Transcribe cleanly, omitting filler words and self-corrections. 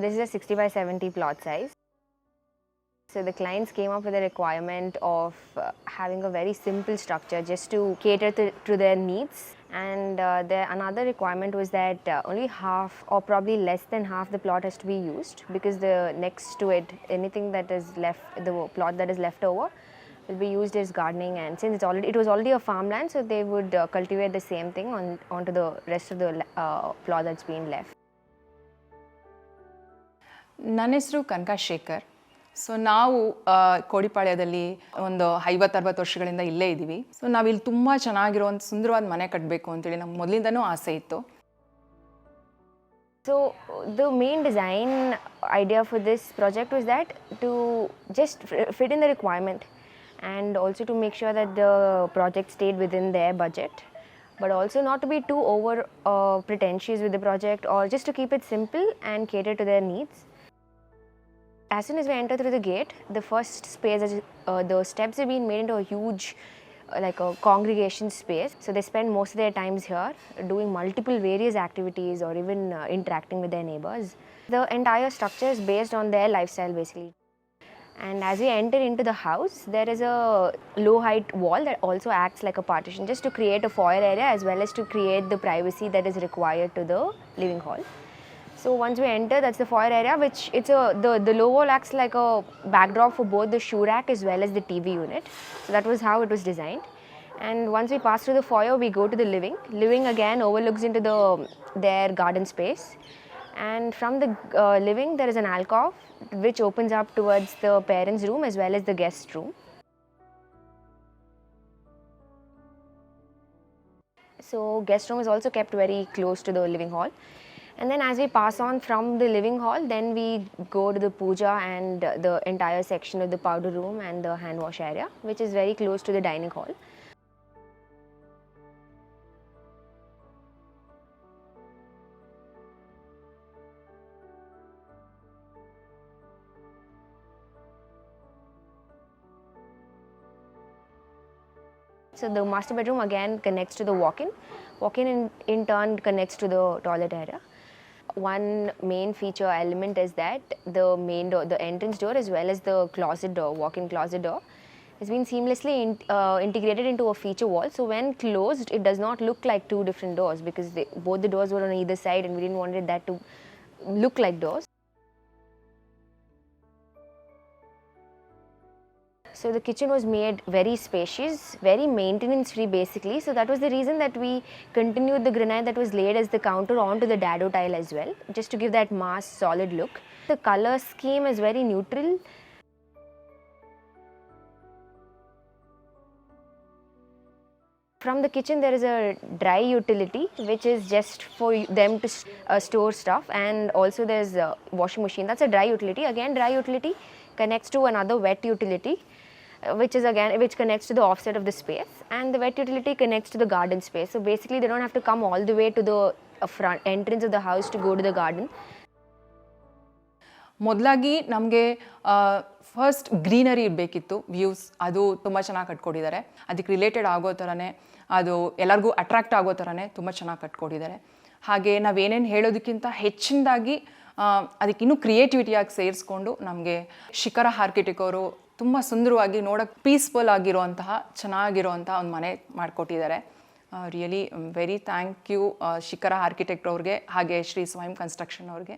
This is a 60 by 70 plot size. So the clients came up with a requirement of having a very simple structure just to cater to their needs. And another requirement was that only half or probably less than half the plot has to be used, because the next to it, anything that is left, the plot that is left over will be used as gardening. And since it was already a farmland, so they would cultivate the same thing onto the rest of the plot that's been left. ನನ್ನ ಹೆಸರು ಕನಕ Shekhar. So ನಾವು ಕೋಡಿಪಾಳ್ಯದಲ್ಲಿ ಒಂದು 50-60 ವರ್ಷಗಳಿಂದ ಇಲ್ಲೇ ಇದ್ದೀವಿ. So ನಾವಿಲ್ಲಿ ತುಂಬ ಚೆನ್ನಾಗಿರೋ ಒಂದು ಸುಂದರವಾದ ಮನೆ ಕಟ್ಟಬೇಕು ಅಂತೇಳಿ ನಮ್ಗೆ ಮೊದಲಿಂದನೂ ಆಸೆ ಇತ್ತು. So the main design idea for this project was that to just fit in the requirement, and also to make sure that the project stayed within their budget, but also not to be too over pretentious with the project, or just to keep it simple and cater to their needs. As soon as we enter through the gate, the first space, the steps have been made into a huge like a congregation space. So they spend most of their times here doing multiple various activities, or even interacting with their neighbors. The entire structure is based on their lifestyle basically. And as we enter into the house, there is a low height wall that also acts like a partition, just to create a foyer area as well as to create the privacy that is required to the living hall. So once we enter, that's the foyer area, which the low wall acts like a backdrop for both the shoe rack as well as the TV unit. So that was how it was designed. And once we pass through the foyer, we go to the living. Living again overlooks into their garden space. And from the living, there is an alcove which opens up towards the parents' room as well as the guest room. So guest room is also kept very close to the living hall. And then as we pass on from the living hall, then we go to the puja and the entire section of the powder room and the hand wash area, which is very close to the dining hall. So the master bedroom again connects to the walk-in. Walk-in in turn connects to the toilet area. One main feature element is that the main door, the entrance door as well as the closet door, walk-in closet door, has been seamlessly integrated into a feature wall. So when closed, it does not look like two different doors, because both the doors were on either side, and we didn't want that to look like doors. So the kitchen was made very spacious, very maintenance free basically. So that was the reason that we continued the granite that was laid as the counter onto the dado tile as well, just to give that mass solid look. The color scheme is very neutral. From the kitchen there is a dry utility which is just for them to store stuff, and also there's a washing machine. That's a dry utility. Again, dry utility connects to another wet utility, which connects to the offset of the space, and the wet utility connects to the garden space. So basically they don't have to come all the way to the front entrance of the house to go to the garden. ಮೊದಲಾಗಿ ನಮಗೆ first greenery ಇರಬೇಕಿತ್ತು, views, ಅದು ತುಂಬ ಚೆನ್ನಾಗಿ ಕಟ್ಕೊಟ್ಟಿದ್ದಾರೆ. ಅದಕ್ಕೆ related ಆಗೋ ಥರನೇ, ಅದು ಎಲ್ಲರಿಗೂ ಅಟ್ರಾಕ್ಟ್ ಆಗೋ ಥರನೇ ತುಂಬ ಚೆನ್ನಾಗಿ ಕಟ್ಕೊಟ್ಟಿದ್ದಾರೆ. ಹಾಗೆ ನಾವೇನೇನು ಹೇಳೋದಕ್ಕಿಂತ ಹೆಚ್ಚಿನದಾಗಿ ಅದಕ್ಕೆ ಇನ್ನೂ ಕ್ರಿಯೇಟಿವಿಟಿಯಾಗಿ ಸೇರಿಸ್ಕೊಂಡು ನಮಗೆ ಶಿಖರ ಆರ್ಕಿಟೆಕ್ಟ್ ಅವರು ತುಂಬ ಸುಂದರವಾಗಿ ನೋಡೋಕ್ಕೆ ಪೀಸ್ಫುಲ್ ಆಗಿರುವಂತಹ ಚೆನ್ನಾಗಿರುವಂತಹ ಒಂದು ಮನೆ ಮಾಡಿಕೊಟ್ಟಿದ್ದಾರೆ. ರಿಯಲಿ ವೆರಿ ಥ್ಯಾಂಕ್ ಯು ಶಿಖರ ಆರ್ಕಿಟೆಕ್ಟ್ ಅವ್ರಿಗೆ, ಹಾಗೆ ಶ್ರೀ ಸ್ವಯಂ ಕನ್ಸ್ಟ್ರಕ್ಷನ್ ಅವ್ರಿಗೆ.